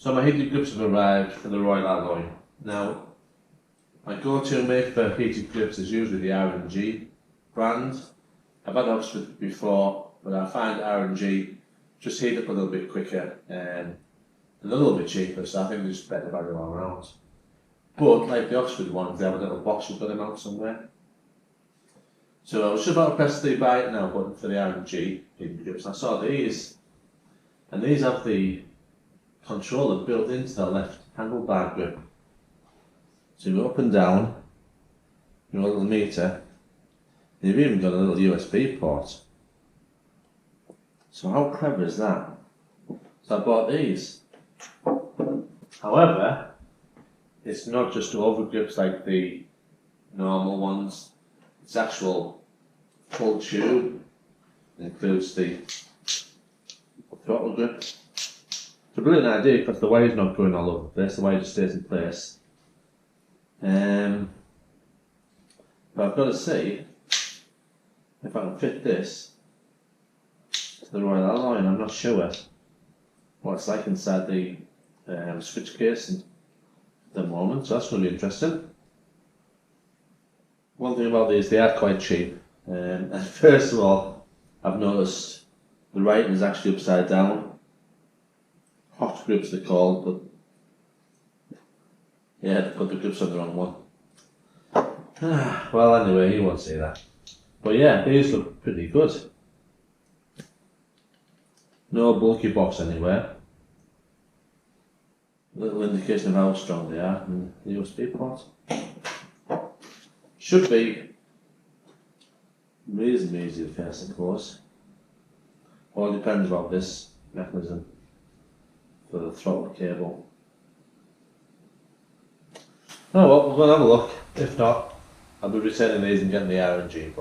So my heated grips have arrived for the Royal Alloy. Now, my go-to make for heated grips is usually the R&G brand. I've had Oxford before, but I find R&G just heat up a little bit quicker and a little bit cheaper, so I think it's better value all around. But like the Oxford ones, they have a little box you've got them out somewhere. So I was just about to press the buy it now button for the R&G heated grips. I saw these, and these have the controller built into the left handlebar grip. So you go up and down, your little meter, and you've even got a little USB port. So how clever is that? So I bought these. However, it's not just over grips like the normal ones, it's actual full tube. It includes the throttle grip. It's a brilliant idea because the wire's not going all over the place, the wire just stays in place. But I've got to see if I can fit this to the Royal Alloy, and I'm not sure what it's like inside the switch case at the moment, so that's going to be interesting. One thing about these, they are quite cheap. And first of all, I've noticed the writing is actually upside down. Hot grips they're called, but yeah, they put the grips on the wrong one. Well, anyway, you won't see that. But yeah, these look pretty good. No bulky box anywhere. Little indication of how strong they are, and the USB port. Should be reasonably easy to fit, I suppose. All depends about this mechanism for the throttle cable. Oh well, we'll go and have a look. If not, I'll be returning these and getting the R&G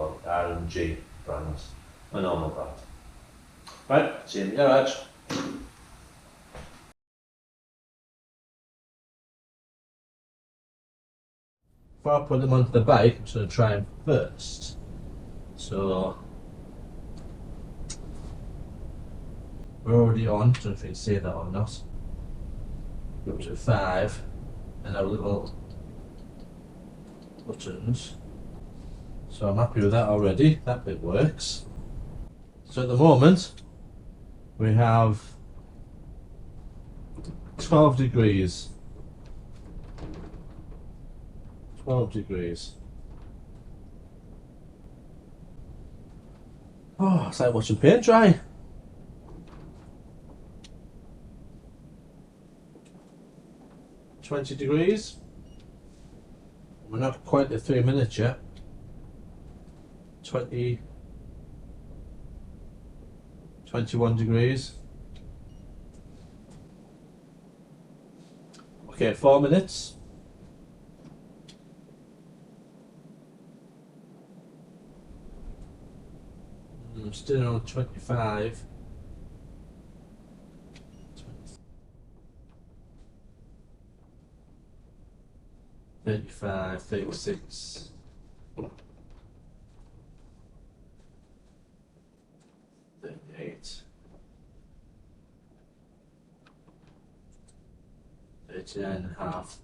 brands, my normal brand. Right, see you in the garage. Before I put them onto the bike, I'm just going to try them first. So, we're already on, I don't know if you can see that or not. We're up to 5, and our little buttons. So I'm happy with that already, that bit works. So at the moment, we have 12 degrees. 12 degrees. Oh, it's like watching paint dry. $20 degrees. We're not quite at 3 minutes yet. 21 degrees. Okay, 4 minutes. I'm still on 25. 35, 36. 38. 39.5.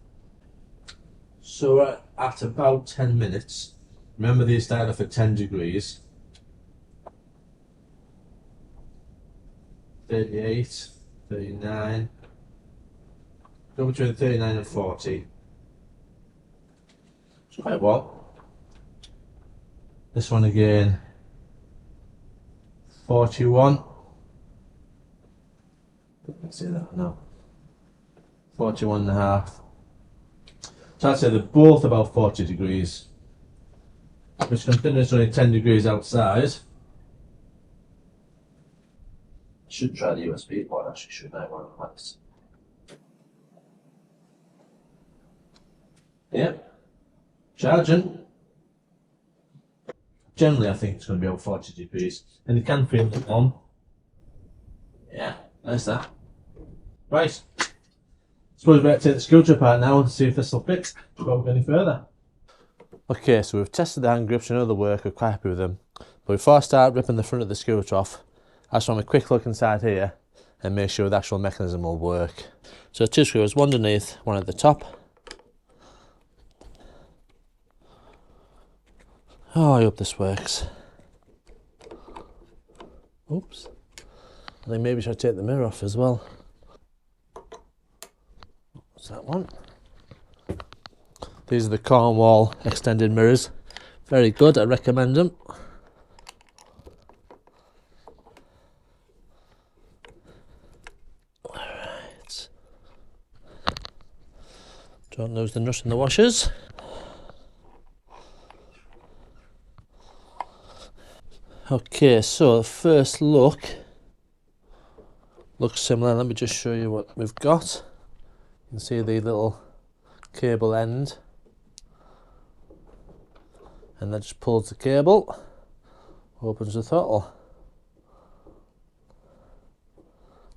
So we're at about 10 minutes. Remember these started off at 10 degrees. 38, 39. Go between 39 and 40. It's quite well. This one again. 41. Let's see that now. 41.5. So I'd say they're both about 40 degrees. Which considering it's only 10 degrees outside. I should try the USB port actually, shouldn't I? One of these. Yep. Charging. Generally I think it's going to be about 40 degrees. And you can feel it on. Yeah, there's that. Right. Suppose we better take the scooter apart now and see if this will fit before we go any further. Okay, so we've tested the hand grips and other work, we're quite happy with them. But before I start ripping the front of the scooter off, I just want a quick look inside here and make sure the actual mechanism will work. So 2 screws, one underneath, one at the top. Oh, I hope this works. Oops. I think maybe I should take the mirror off as well. What's that one? These are the Cornwall extended mirrors. Very good, I recommend them. Alright. Don't lose the nut in the washers. Okay, so the first look looks similar. Let me just show you what we've got. You can see the little cable end, and that just pulls the cable, opens the throttle,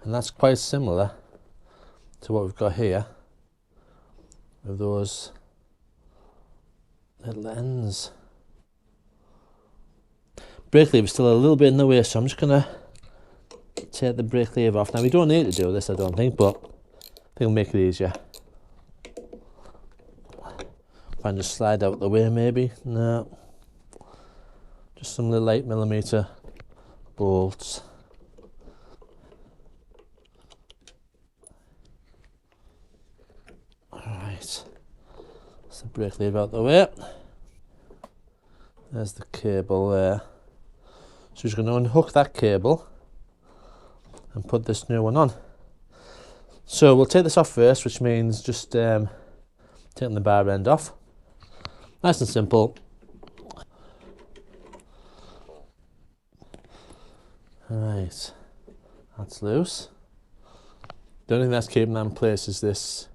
and that's quite similar to what we've got here with those little ends. Brake lever is still a little bit in the way, so I'm just going to take the brake lever off. Now we don't need to do this, I don't think, but I think it'll make it easier. If I can just slide out the way maybe. No. Just some little 8mm bolts. Alright. That's the brake lever out the way. There's the cable there. So we're just going to unhook that cable and put this new one on. So we'll take this off first, which means just taking the bar end off. Nice and simple. Right, that's loose. The only thing that's keeping that in place is this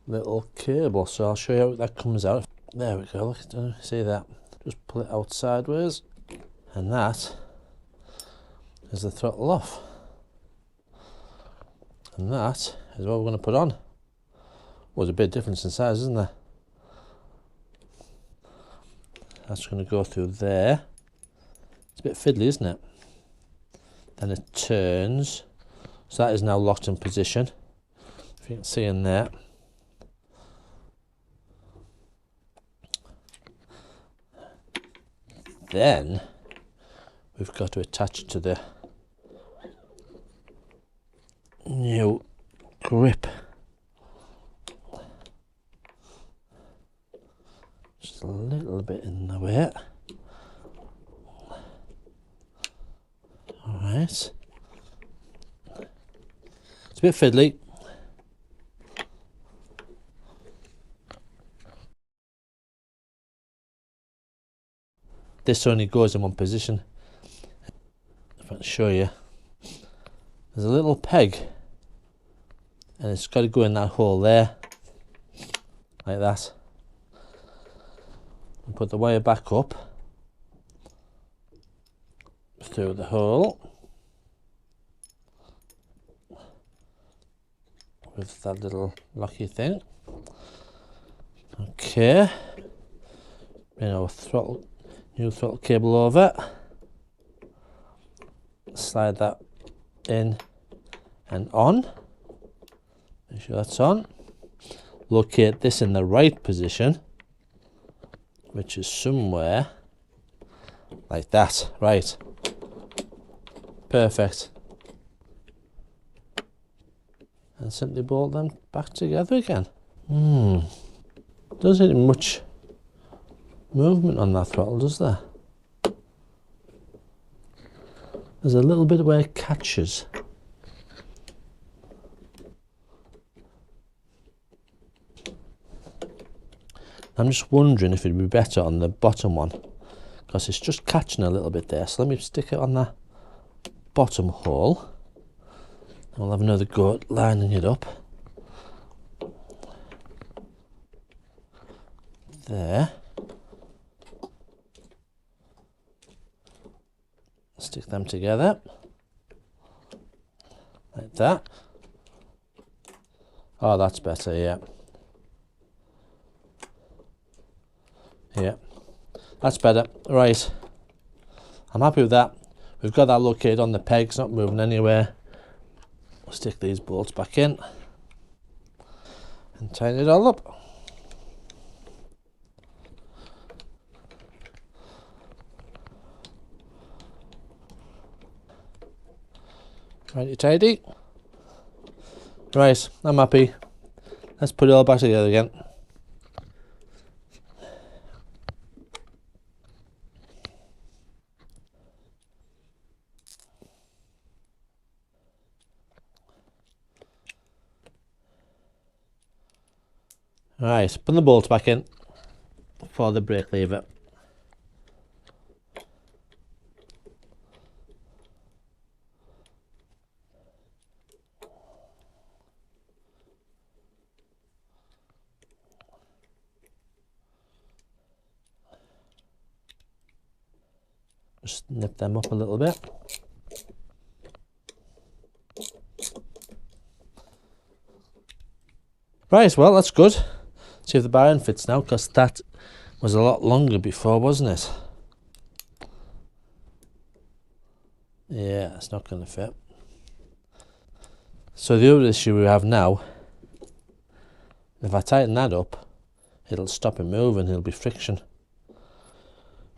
little cable, so I'll show you how that comes out. There we go, look, see that? Just pull it out sideways, and that is the throttle off. And that is what we're going to put on. Well, there's a bit of difference in size, isn't there? That's going to go through there. It's a bit fiddly, isn't it? Then it turns. So that is now locked in position. If you can see in there. Then we've got to attach it to the new grip. Just a little bit in the way. Alright. It's a bit fiddly. This only goes in one position. If I can show you, there's a little peg, and it's got to go in that hole there, like that. And put the wire back up through the hole with that little locky thing. Okay, bring our new throttle cable over, slide that in and on, make sure that's on, locate this in the right position, which is somewhere like that. Right, perfect, and simply bolt them back together again. Doesn't need much movement on that throttle, does there? There's a little bit where it catches. I'm just wondering if it'd be better on the bottom one, because it's just catching a little bit there. So let me stick it on the bottom hole, and we'll have another go at lining it up. There. Stick them together like that. Oh, that's better. Yeah, that's better. Right, I'm happy with that. We've got that located on the peg, it's not moving anywhere. stick these bolts back in and tighten it all up. Righty tidy. Right, I'm happy. Let's put it all back together again. Right, put the bolts back in for the brake lever. Just nip them up a little bit. Right, well that's good. See if the bar end fits now, because that was a lot longer before, wasn't it? Yeah, it's not going to fit. So the other issue we have now, if I tighten that up, it'll stop it moving, it'll be friction.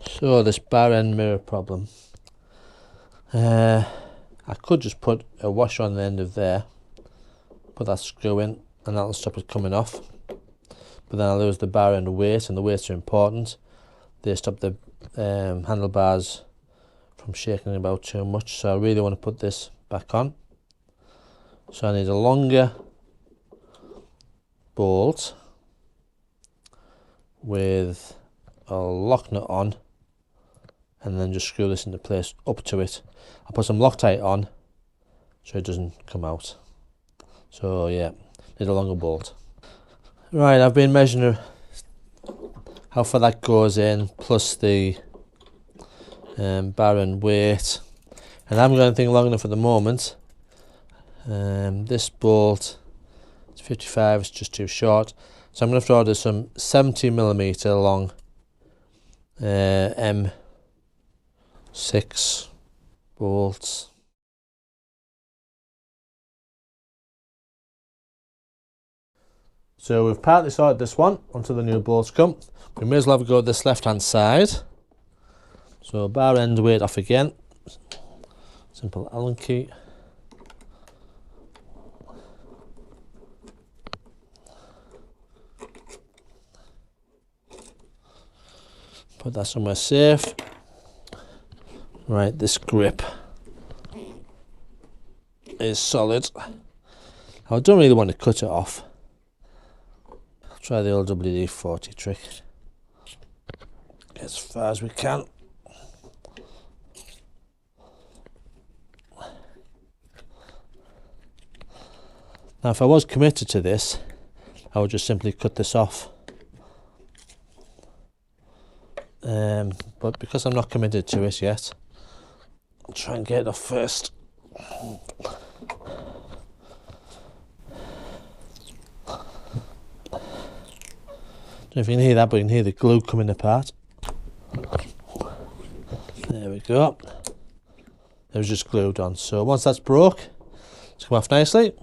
So this bar end mirror problem. I could just put a washer on the end of there, put that screw in, and that'll stop it coming off. But then I'll lose the bar end weight, and the weights are important. They stop the handlebars from shaking about too much, so I really want to put this back on. So I need a longer bolt with a lock nut on, and then just screw this into place up to it. I'll put some Loctite on so it doesn't come out. So yeah, need a longer bolt. Right, I've been measuring how far that goes in, plus the bar end weight, and I haven't got anything long enough at the moment. This bolt is 55, it's just too short, so I'm going to have to order some 70mm long M6 bolts. So we've partly sorted this one until the new bolts come. We may as well have a go at this left hand side. So bar end weight off again. Simple Allen key. Put that somewhere safe. Right, this grip is solid. I don't really want to cut it off. I'll try the old WD-40 trick. Get as far as we can. Now if I was committed to this, I would just simply cut this off. But because I'm not committed to it yet, I'll try and get it off first. Don't know if you can hear that, but you can hear the glue coming apart. There we go. It was just glued on. So once that's broke, it's come off nicely.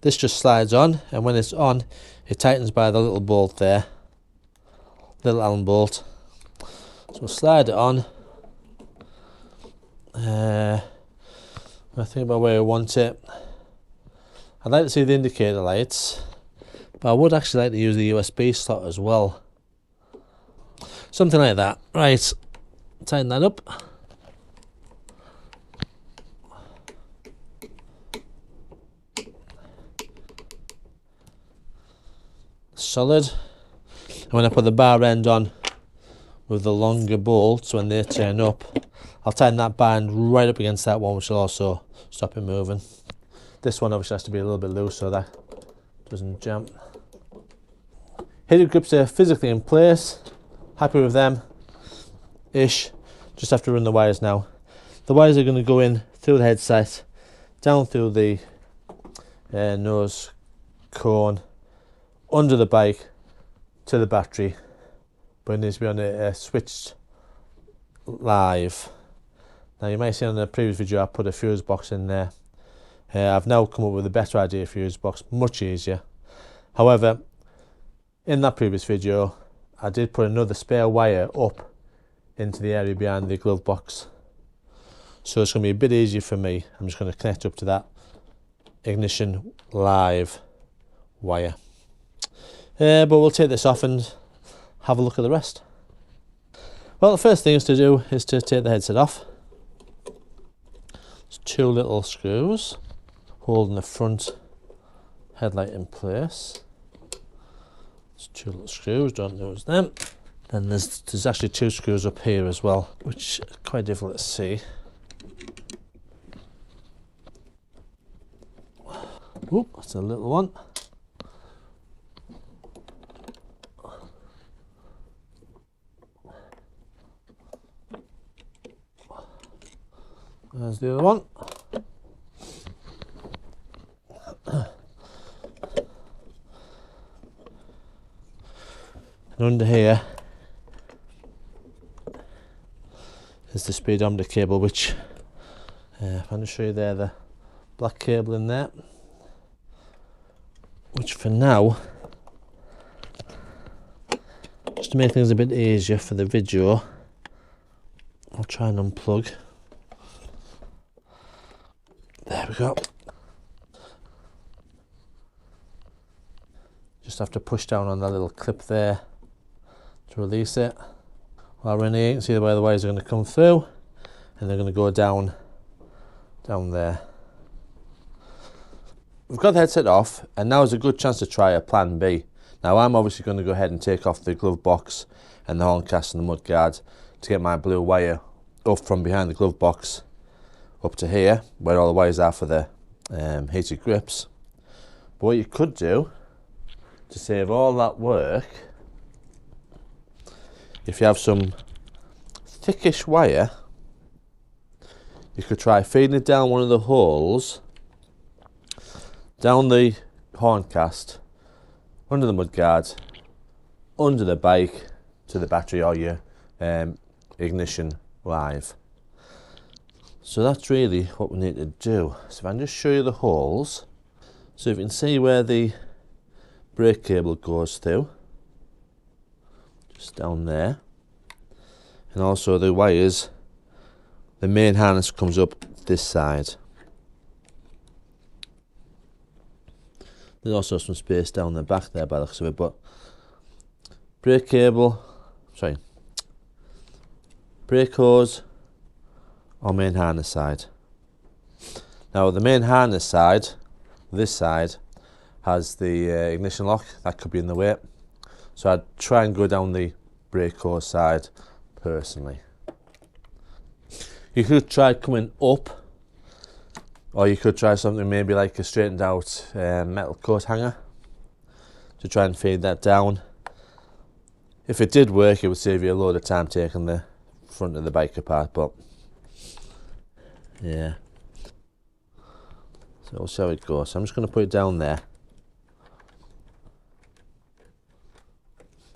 This just slides on, and when it's on, it tightens by the little bolt there. Little Allen bolt. So we'll slide it on. I think about where I want it. I'd like to see the indicator lights, but I would actually like to use the USB slot as well. Something like that. Right, tighten that up. Solid. And when I put the bar end on with the longer bolts, when they turn up, I'll tighten that bar end right up against that one, which will also stop it moving. This one obviously has to be a little bit loose so that doesn't jam. Heated grips are physically in place. Happy with them ish. Just have to run the wires now. The wires are going to go in through the headset, down through the nose cone, under the bike to the battery, but it needs to be on a switched live. Now you might see on the previous video I put a fuse box in there. I've now come up with a better idea for fuse box, much easier. However, in that previous video, I did put another spare wire up into the area behind the glove box. So it's going to be a bit easier for me. I'm just going to connect up to that ignition live wire. But we'll take this off and have a look at the rest. Well, the first thing is to do is to take the headset off. There's two little screws holding the front headlight in place. There's two little screws, don't lose them. Then there's actually two screws up here as well, which are quite difficult to see. Oop, that's a little one. There's the other one. And under here is the speedometer cable, which I'm going to show you there, the black cable in there, which for now, just to make things a bit easier for the video, I'll try and unplug. There we go. Just have to push down on that little clip there to release it. While we're in here, you can see the way the wires are going to come through, and they're going to go down there. We've got the headset off, and now is a good chance to try a plan B. Now I'm obviously going to go ahead and take off the glove box and the Horncast and the Mudguard to get my blue wire up from behind the glove box up to here, where all the wires are for the heated grips. But what you could do to save all that work, if you have some thickish wire, you could try feeding it down one of the holes, down the Horncast, under the Mudguard, under the bike, to the battery or your ignition live. So that's really what we need to do. So if I can just show you the holes, so if you can see where the brake cable goes through, just down there, and also the wires, the main harness comes up this side. There's also some space down the back there by the looks of it, but brake cable, brake hose or main harness side. Now the main harness side, this side, has the ignition lock, that could be in the way. So I'd try and go down the brake hose side personally. You could try coming up, or you could try something maybe like a straightened out metal coat hanger to try and feed that down. If it did work, it would save you a load of time taking the front of the bike apart, but yeah. So we'll see how it goes. So I'm just going to put it down there.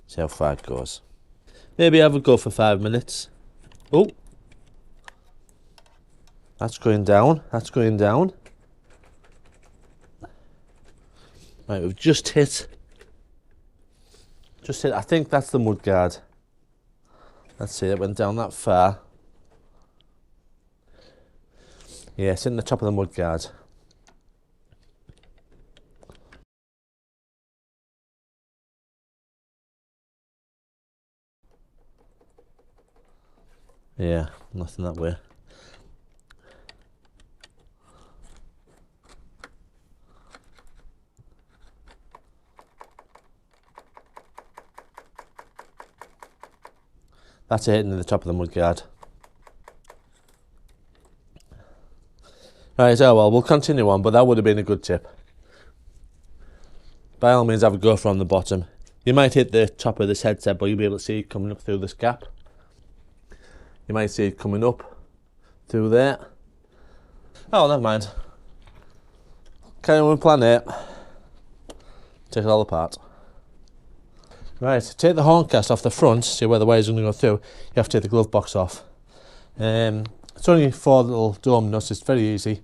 See how far it goes. Maybe have a go for 5 minutes. Oh, that's going down. That's going down. Right, we've just hit. I think that's the Mudguard. Let's see, it went down that far. Yeah, it's in the top of the Mudguard. Yeah, nothing that way. That's it, hitting the top of the Mudguard. Right, so well, we'll continue on, but that would have been a good tip. By all means, have a go from the bottom. You might hit the top of this headset, but you'll be able to see it coming up through this gap. You might see it coming up through there. Oh, never mind. Carry on with plan A. Take it all apart. Right, take the Horncast off the front, see where the wires are going to go through. You have to take the glove box off. It's only 4 little dome nuts, it's very easy.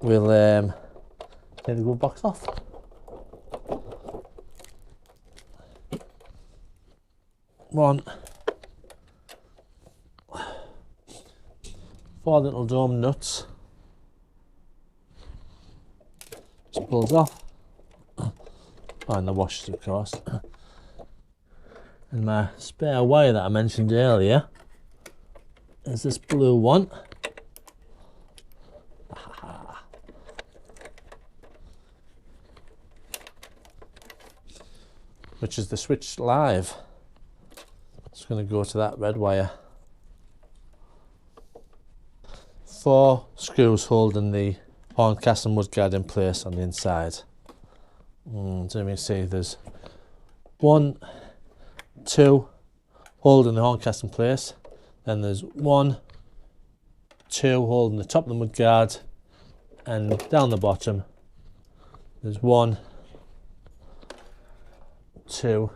we'll take the glove box off. One, 4 little dome nuts. Just pulls off. And the washers, of course. And my spare wire that I mentioned earlier is this blue one. Which is the switch live. It's going to go to that red wire. 4 screws holding the Horncast and Mudguard in place on the inside. So you can see there's 1, 2 holding the Horncast in place. Then there's 1, 2 holding the top of the Mudguard, and down the bottom there's 1, 2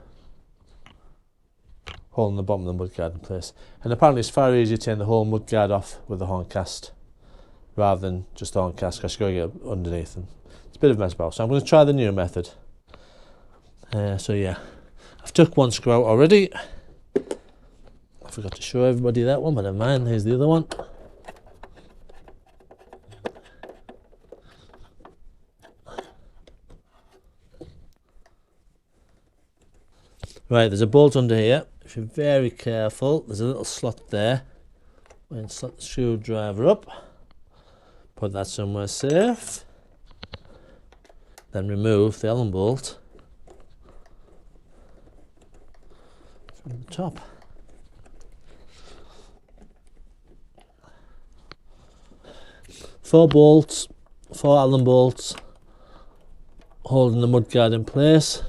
holding the bottom of the Mudguard in place. And apparently it's far easier to take the whole Mudguard off with the Horncast rather than just the Horncast, because you've got to get underneath them. It's a bit of a mess about. So I'm going to try the new method. So yeah, I've took 1 screw out already. I forgot to show everybody that one, but never mind. Here's the other one. Right, there's a bolt under here. If you're very careful, there's a little slot there. We're going to slot the screwdriver up. Put that somewhere safe. Then remove the Allen bolt from the top. Four bolts, 4 Allen bolts holding the Mudguard in place.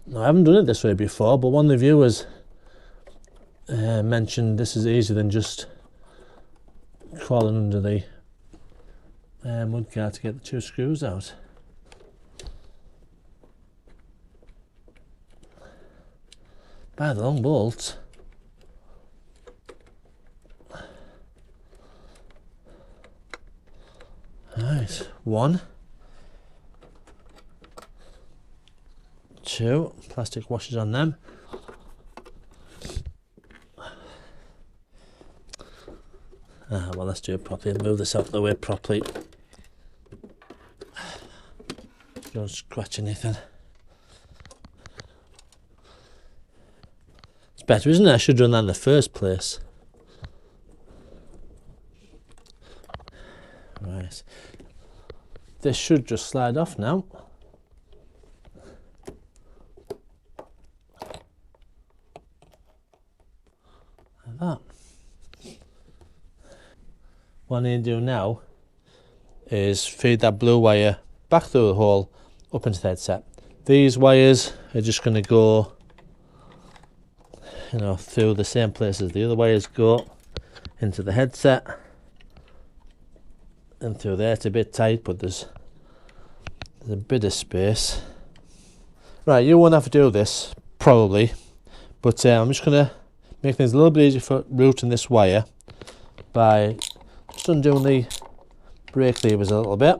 Now, I haven't done it this way before, but one of the viewers mentioned this is easier than just crawling under the Mudguard to get the 2 screws out. By the long bolts. Right, 1, 2 plastic washers on them. Well, let's do it properly. Move this out of the way properly. Don't scratch anything. It's better, isn't it? I should have done that in the first place. Right. This should just slide off now. Like that. What I need to do now is feed that blue wire back through the hole up into the headset. These wires are just going to go, you know, through the same place as the other wires go into the headset and through there. It's a bit tight, but there's a bit of space. Right, you won't have to do this probably, but I'm just going to make things a little bit easier for routing this wire by just undoing the brake levers a little bit.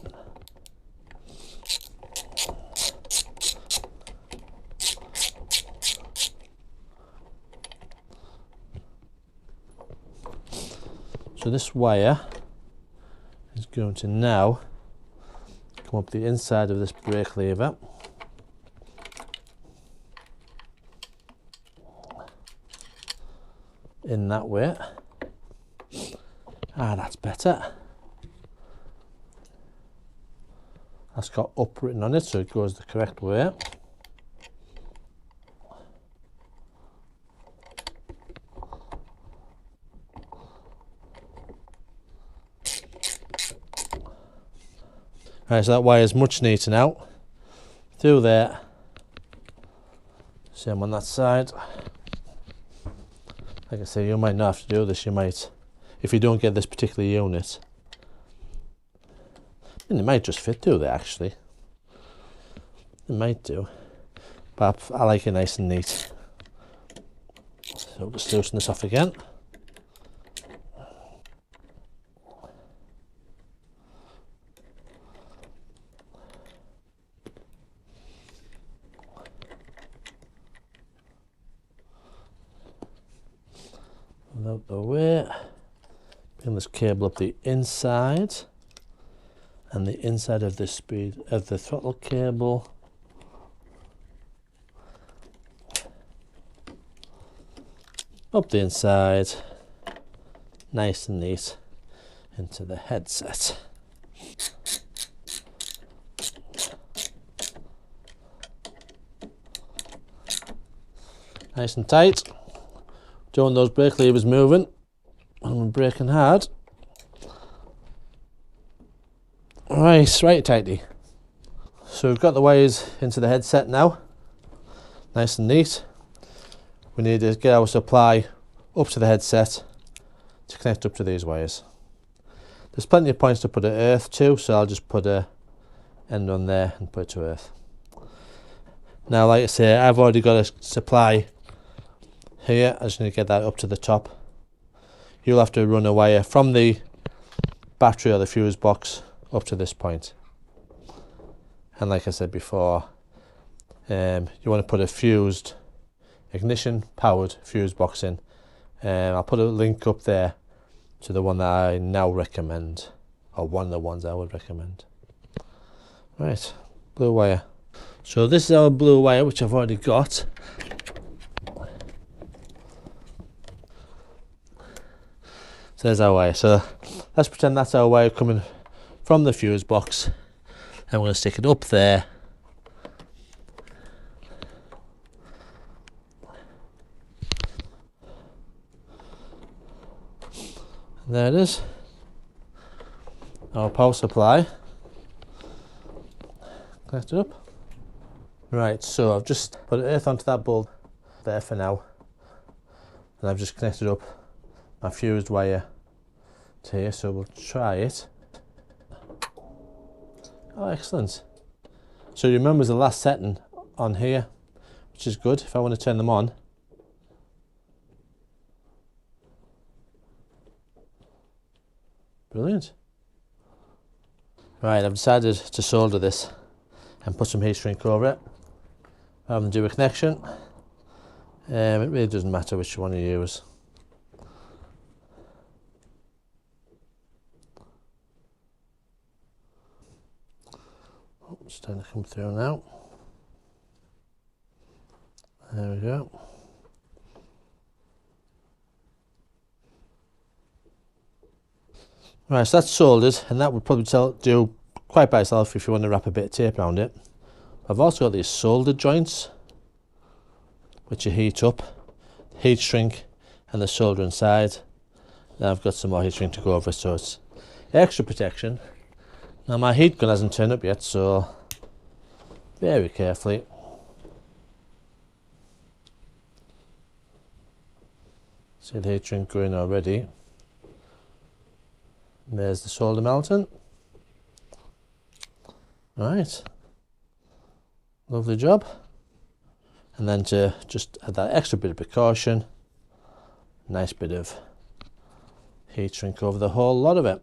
So this wire is going to now come up the inside of this brake lever. In that way. That's better. That's got up written on it, so it goes the correct way. Right, so that wire is much neater now. Through there. Same on that side. Like I say, you might not have to do this, you might, if you don't get this particular unit. And it might just fit through there actually. It might do. But I like it nice and neat. So we'll just loosen this off again. out the way. Bring this cable up the inside and the inside of the throttle cable. Up the inside, nice and neat, into the headset. Nice and tight. Don't want those brake levers moving when we're braking hard. Right tighty. So we've got the wires into the headset now, nice and neat. We need to get our supply up to the headset to connect up to these wires. There's plenty of points to put an earth to, so I'll just put a end on there and put it to earth. Now, like I say, I've already got a supply here. I just need to get that up to the top. You'll have to run a wire from the battery or the fuse box up to this point. And like I said before, you want to put a fused ignition powered fuse box in. I'll put a link up there to the one that I now recommend, or one of the ones I would recommend. Right, blue wire. So this is our blue wire, which I've already got. So there's our wire. So let's pretend that's our wire coming from the fuse box, and we're going to stick it up there. And there it is, our power supply connected up. Right, so I've just put an earth onto that bulb there for now, and I've just connected up my fused wire to here, so we'll try it. Oh, excellent. So it remembers the last setting on here, which is good if I want to turn them on. Brilliant. Right, I've decided to solder this and put some heat shrink over it rather than do a connection. It really doesn't matter which one you use. Oh, it's starting to come through now. There we go. Right, so that's soldered, and that would probably do quite by itself if you want to wrap a bit of tape around it. I've also got these soldered joints, which you heat up, heat shrink, and the solder inside. Then I've got some more heat shrink to go over, so it's extra protection. Now my heat gun hasn't turned up yet, so very carefully. See the heat shrink going already. There's the solder melting. Right, lovely job. And then to just add that extra bit of precaution, nice bit of heat shrink over the whole lot of it.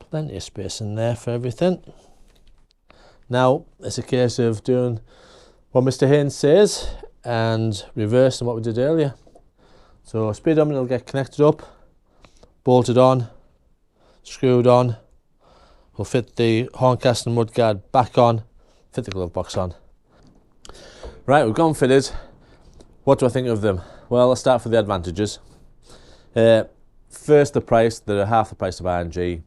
Plenty of space in there for everything. Now it's a case of doing what Mr. Haynes says and reversing what we did earlier. So speedometer will get connected up, bolted on, screwed on. We'll fit the Horncast and Mudguard back on, fit the glove box on. Right, we've gone fitted. What do I think of them? Well, let's start with the advantages. First, the price. They're half the price of ING,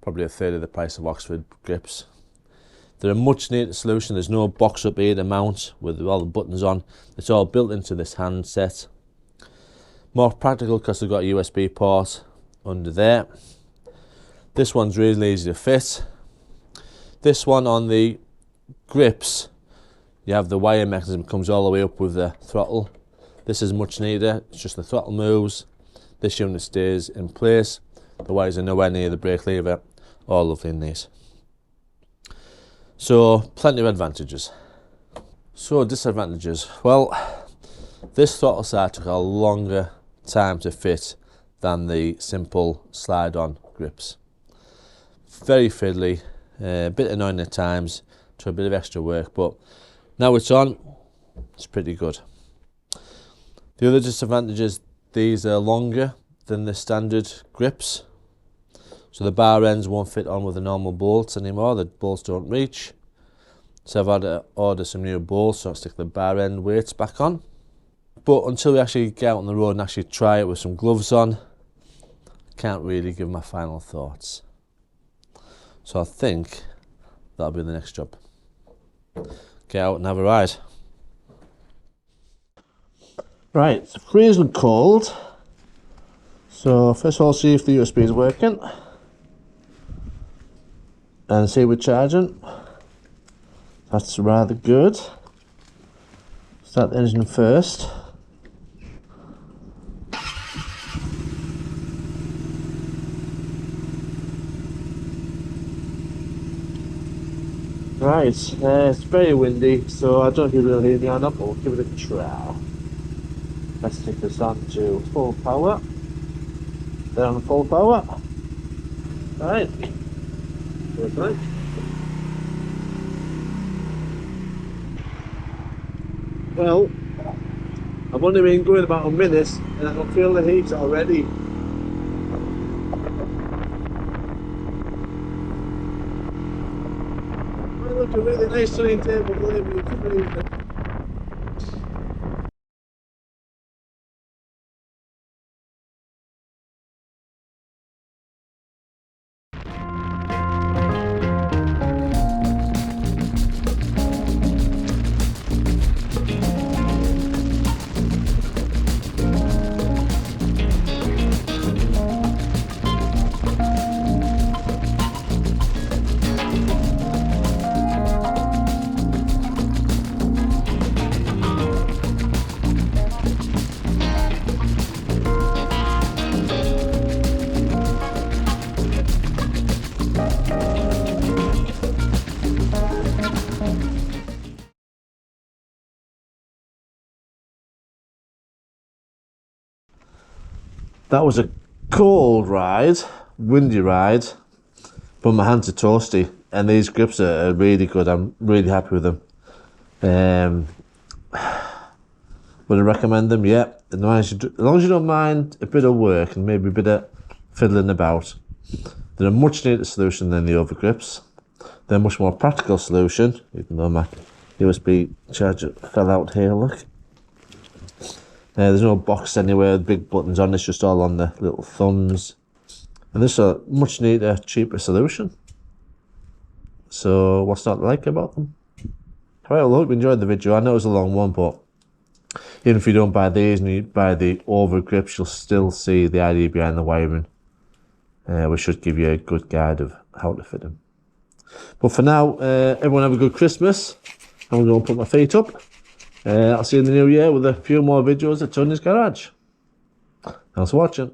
probably a third of the price of Oxford grips. They're a much neater solution. There's no box up here to mount with all the buttons on. It's all built into this handset. More practical because they've got a USB port under there. This one's really easy to fit. This one on the grips, you have the wire mechanism comes all the way up with the throttle. This is much neater. It's just the throttle moves. This unit stays in place. The wires are nowhere near the brake lever. All lovely in these. So plenty of advantages. So disadvantages. Well, this throttle side took a longer time to fit than the simple slide-on grips. Very fiddly. A bit annoying at times, to a bit of extra work, but now it's on, it's pretty good. The other disadvantage is these are longer than the standard grips, so the bar ends won't fit on with the normal bolts anymore. The bolts don't reach, so I've had to order some new bolts so I can stick the bar end weights back on. But until we actually get out on the road and actually try it with some gloves on, I can't really give my final thoughts. So I think that'll be the next job. Get out and have a ride. Right, it's freezing cold. So first of all, see if the USB is working. And see we're charging. That's rather good. Start the engine first. Right, it's very windy, so I don't know if you really hear me or not, but we'll give it a try. Let's take this on to full power. Then on full power. Right. Good. Well, I've only been going about a minute and I can feel the heat already. Look, a really nice sunny day, but believe me, it's freezing. That was a cold ride, windy ride, but my hands are toasty and these grips are really good. I'm really happy with them. Would I recommend them? Yeah, as long as you don't mind a bit of work and maybe a bit of fiddling about. They're a much neater solution than the overgrips. They're a much more practical solution, even though my USB charger fell out here, look. There's no box anywhere, the big buttons on, it's just all on the little thumbs. And this is a much neater, cheaper solution. So what's not to like about them? Alright, well, I hope you enjoyed the video. I know it was a long one, but even if you don't buy these and you buy the over grips, you'll still see the idea behind the wiring. We should give you a good guide of how to fit them. But for now, everyone have a good Christmas. I'm going to put my feet up. I'll see you in the new year with a few more videos at Tony's Garage. Thanks for watching.